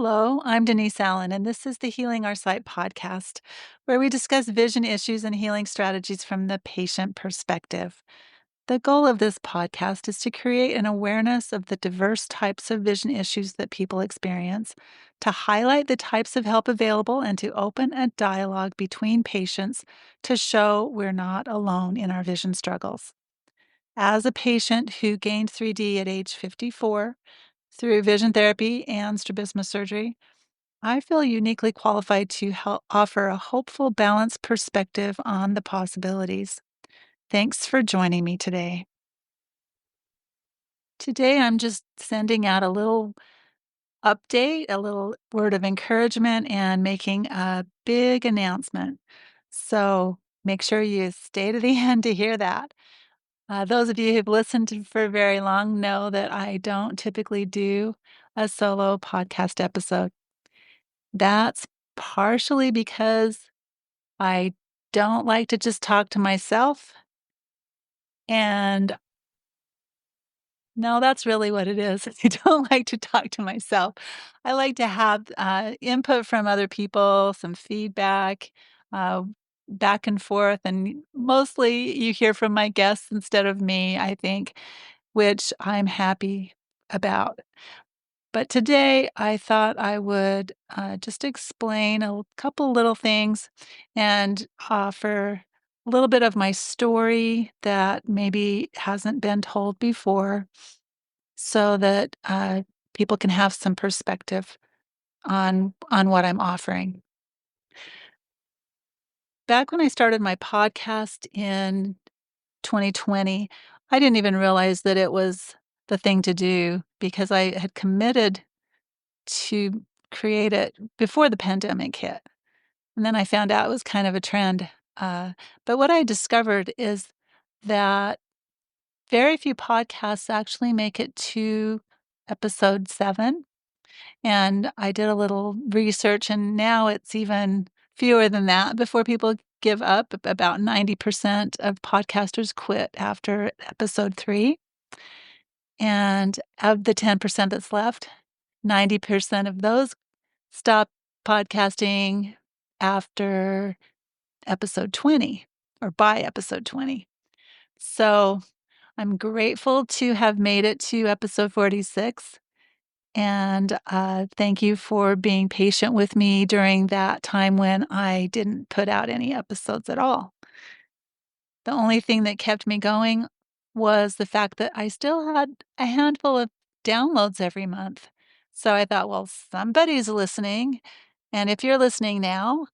Hello, I'm Denise Allen, and this is the Healing Our Sight podcast, where we discuss vision issues and healing strategies from the patient perspective. The goal of this podcast is to create an awareness of the diverse types of vision issues that people experience, to highlight the types of help available, and to open a dialogue between patients to show we're not alone in our vision struggles. As a patient who gained 3D at age 54 through vision therapy and strabismus surgery, I feel uniquely qualified to help offer a hopeful, balanced perspective on the possibilities. Thanks for joining me today. Today, I'm just sending out a little update, a little word of encouragement, and making a big announcement. So make sure you stay to the end to hear that. Those of you who've listened for very long know that I don't typically do a solo podcast episode. That's partially because I don't like to just talk to myself, and no, that's really what it is. I don't like to talk to myself. I like to have, input from other people, some feedback, uh, back and forth, and mostly you hear from my guests instead of me, I think, which I'm happy about. But today I thought I would just explain a couple little things and offer a little bit of my story that maybe hasn't been told before so that people can have some perspective on what I'm offering. Back when I started my podcast in 2020, I didn't even realize that it was the thing to do because I had committed to create it before the pandemic hit. And then I found out it was kind of a trend. But what I discovered is that very few podcasts actually make it to episode 7. And I did a little research, and now it's even fewer than that before people give up. About 90% of podcasters quit after episode 3. And of the 10% that's left, 90% of those stop podcasting after episode 20 or by episode 20. So I'm grateful to have made it to episode 46. And thank you for being patient with me during that time when I didn't put out any episodes at all. The only thing that kept me going was the fact that I still had a handful of downloads every month. So I thought, well, somebody's listening. And if you're listening now,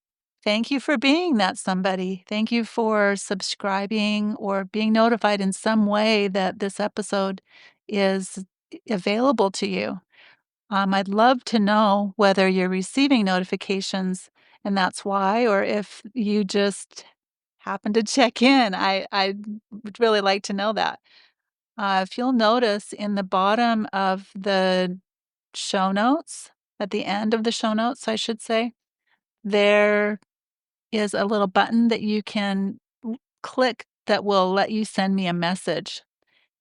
thank you for being that somebody. Thank you for subscribing or being notified in some way that this episode is available to you. I'd love to know whether you're receiving notifications and that's why, or if you just happen to check in. I would really like to know that. If you'll notice in the bottom of the show notes, at the end of the show notes, I should say, there is a little button that you can click that will let you send me a message.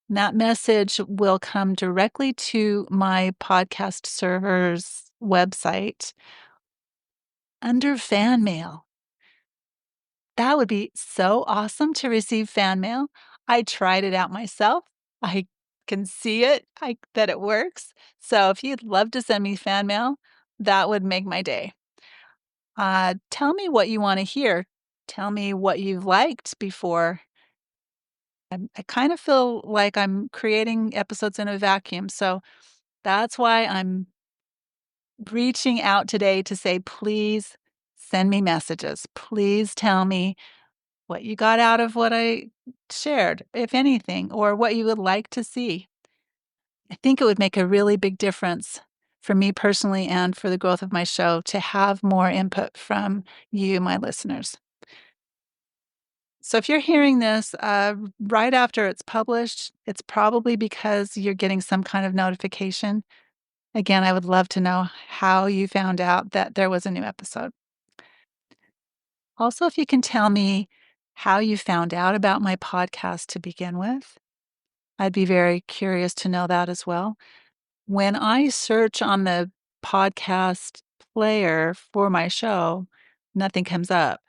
And that message will come directly to my podcast server's website under fan mail. That would be so awesome to receive fan mail. I tried it out myself. I can see that it works. So if you'd love to send me fan mail, that would make my day. Tell me what you want to hear. Tell me what you've liked before. I kind of feel like I'm creating episodes in a vacuum. So that's why I'm reaching out today to say, please send me messages. Please tell me what you got out of what I shared, if anything, or what you would like to see. I think it would make a really big difference for me personally and for the growth of my show to have more input from you, my listeners. So if you're hearing this right after it's published, it's probably because you're getting some kind of notification. Again, I would love to know how you found out that there was a new episode. Also, if you can tell me how you found out about my podcast to begin with, I'd be very curious to know that as well. When I search on the podcast player for my show, nothing comes up.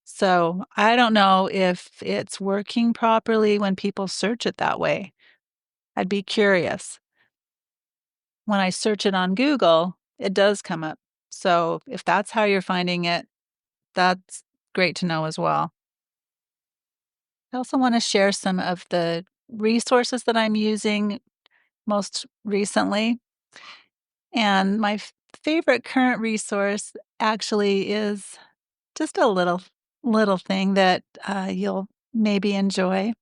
So I don't know if it's working properly when people search it that way. I'd be curious. When I search it on Google, it does come up. So if that's how you're finding it, that's great to know as well. I also want to share some of the resources that I'm using most recently. And my favorite current resource actually is just a little thing that you'll maybe enjoy.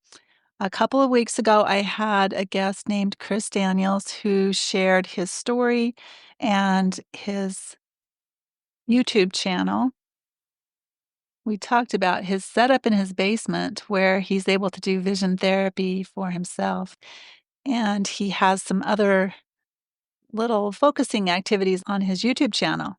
A couple of weeks ago, I had a guest named Chris Daniels who shared his story and his YouTube channel. We talked about his setup in his basement where he's able to do vision therapy for himself. And he has some other little focusing activities on his YouTube channel.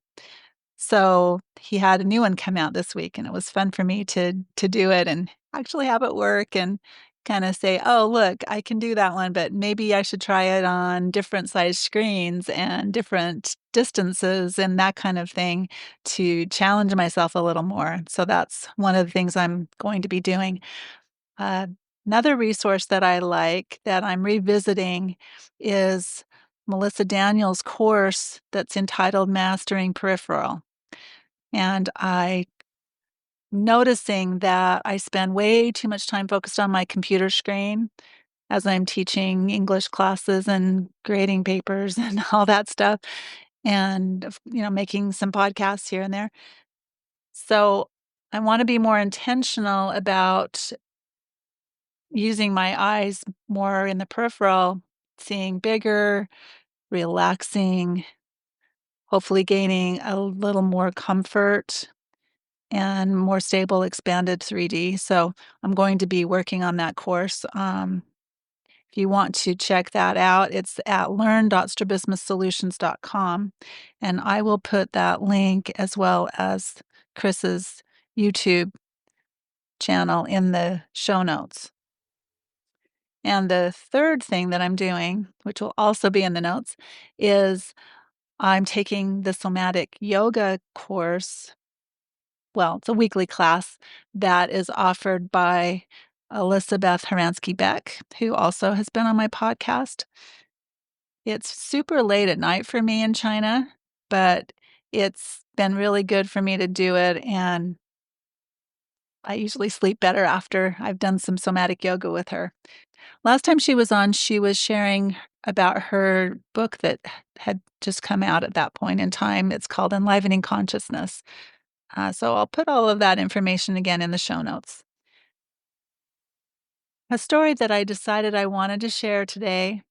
So he had a new one come out this week, and it was fun for me to do it and actually have it work and kind of say, "Oh, look, I can do that one, but maybe I should try it on different size screens and different distances and that kind of thing to challenge myself a little more." So that's one of the things I'm going to be doing. Uh, Another resource that I like that I'm revisiting is Melissa Daniels' course that's entitled Mastering Peripheral. And I noticing that I spend way too much time focused on my computer screen as I'm teaching English classes and grading papers and all that stuff, and making some podcasts here and there. So I want to be more intentional about using my eyes more in the peripheral, seeing bigger, relaxing, hopefully gaining a little more comfort and more stable, expanded 3D. So I'm going to be working on that course. If you want to check that out, it's at learn.strabismussolutions.com. And I will put that link as well as Chris's YouTube channel in the show notes. And the third thing that I'm doing, which will also be in the notes, is I'm taking the Somatic yoga course. Well, it's a weekly class that is offered by Elisa Beth Haransky-Beck, who also has been on my podcast. It's super late at night for me in China, but it's been really good for me to do it, and I usually sleep better after I've done some somatic yoga with her. Last time she was on, she was sharing about her book that had just come out at that point in time. It's called Enlivening Consciousness. So I'll put all of that information again in the show notes. A story that I decided I wanted to share today.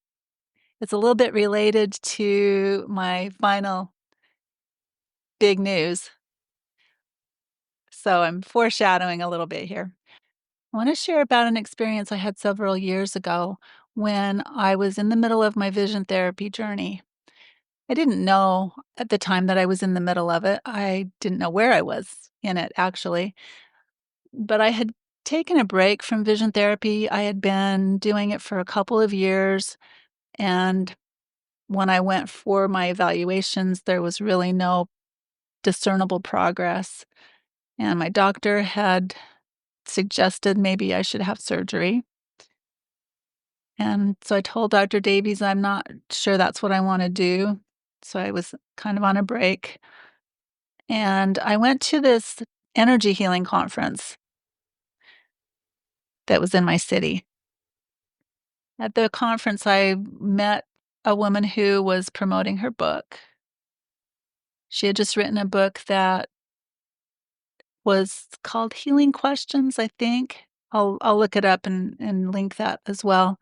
It's a little bit related to my final big news. So I'm foreshadowing a little bit here. I want to share about an experience I had several years ago when I was in the middle of my vision therapy journey. I didn't know at the time that I was in the middle of it. I didn't know where I was in it, actually. But I had taken a break from vision therapy. I had been doing it for a couple of years. And when I went for my evaluations, there was really no discernible progress. And my doctor had suggested maybe I should have surgery. And so I told Dr. Davies I'm not sure that's what I want to do. So I was kind of on a break. And I went to this energy healing conference that was in my city. At the conference, I met a woman who was promoting her book. She had just written a book that was called Healing Questions, I think. I'll look it up and link that as well.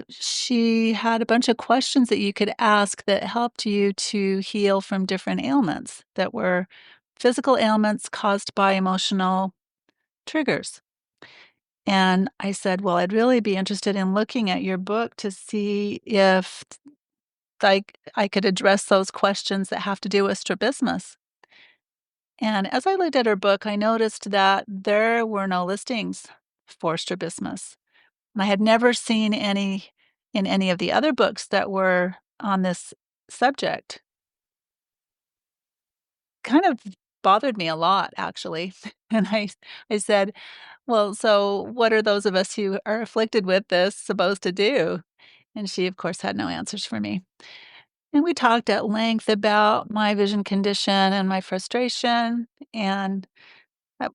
She had a bunch of questions that you could ask that helped you to heal from different ailments that were physical ailments caused by emotional triggers. And I said, well, I'd really be interested in looking at your book to see if I could address those questions that have to do with strabismus. And as I looked at her book, I noticed that there were no listings for strabismus. And I had never seen any in any of the other books that were on this subject. kind of bothered me a lot, actually. And I said, "Well, so what are those of us who are afflicted with this supposed to do?" And she, of course, had no answers for me. And we talked at length about my vision condition and my frustration, and uh,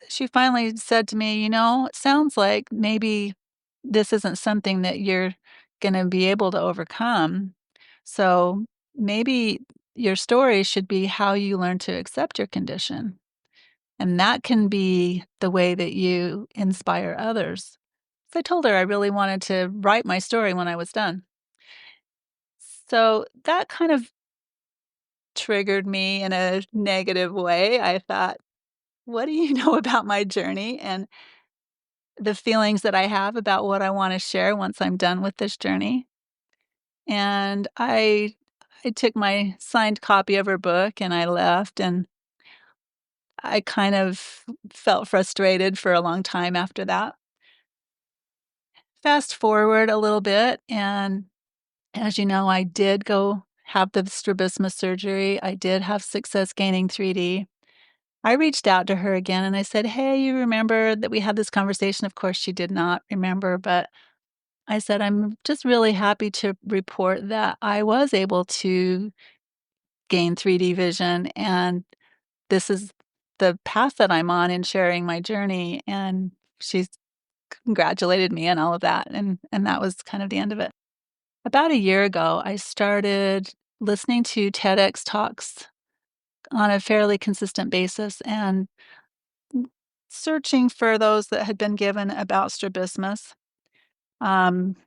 she finally said to me, "It sounds like maybe this isn't something that you're gonna be able to overcome. So maybe your story should be how you learn to accept your condition, and that can be the way that you inspire others." So I told her I really wanted to write my story when I was done. So that kind of triggered me in a negative way. I thought, "What do you know about my journey and the feelings that I have about what I wanna share once I'm done with this journey?" And I took my signed copy of her book and I left, and I kind of felt frustrated for a long time after that. Fast forward a little bit, and as you know, I did go have the strabismus surgery. I did have success gaining 3D. I reached out to her again and I said, "Hey, you remember that we had this conversation?" Of course, she did not remember, but I said, "I'm just really happy to report that I was able to gain 3D vision, and this is the path that I'm on in sharing my journey." And she's congratulated me and all of that, and that was kind of the end of it. About a year ago, I started listening to TEDx Talks on a fairly consistent basis and searching for those that had been given about strabismus.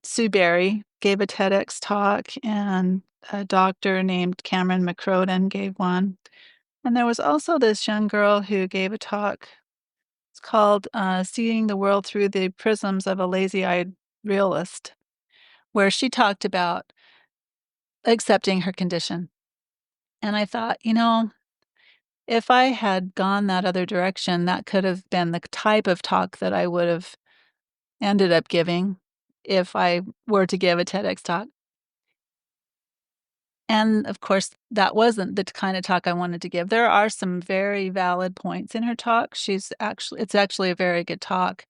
Sue Berry gave a TEDx talk, and a doctor named Cameron McCrodan gave one. And there was also this young girl who gave a talk. It's called Seeing the World Through the Prisms of a Lazy-eyed Realist, where she talked about accepting her condition. And I thought, if I had gone that other direction, that could have been the type of talk that I would have ended up giving if I were to give a TEDx talk. And, of course, that wasn't the kind of talk I wanted to give. There are some very valid points in her talk. It's actually a very good talk.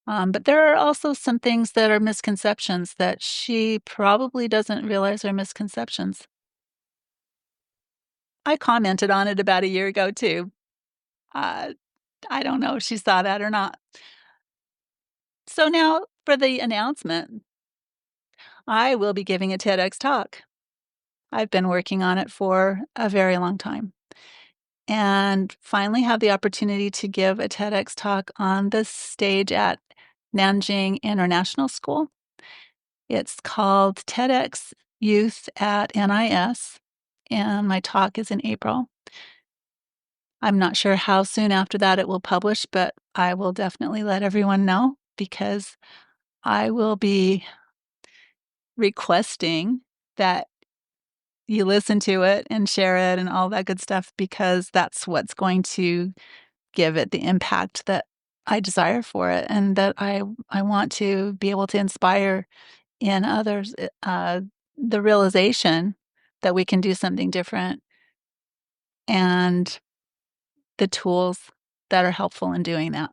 But there are also some things that are misconceptions that she probably doesn't realize are misconceptions. I commented on it about a year ago too. Uh, I don't know if she saw that or not. So now for the announcement. I will be giving a TEDx talk. I've been working on it for a very long time, and finally have the opportunity to give a TEDx talk on the stage at Nanjing International School. It's called TEDx Youth at NIS, and my talk is in April. I'm not sure how soon after that it will publish, but I will definitely let everyone know because I will be requesting that you listen to it and share it and all that good stuff because that's what's going to give it the impact that I desire for it and that I want to be able to inspire in others, the realization that we can do something different and the tools that are helpful in doing that.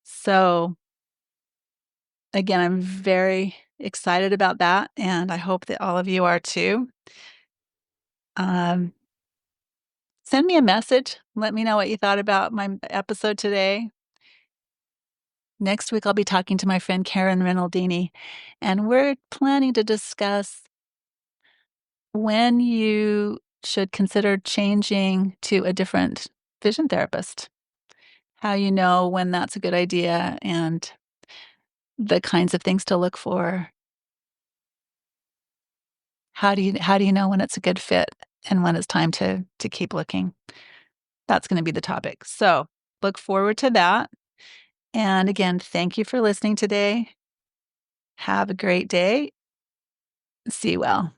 So, again, I'm very excited about that, and I hope that all of you are too. Um, Send me a message. Let me know what you thought about my episode today. Next week, I'll be talking to my friend Karen Rinaldini, and we're planning to discuss when you should consider changing to a different vision therapist, how you know when that's a good idea, and the kinds of things to look for. How do you know when it's a good fit and when it's time to keep looking? That's gonna be the topic. So, look forward to that. And again, thank you for listening today. Have a great day. See you well.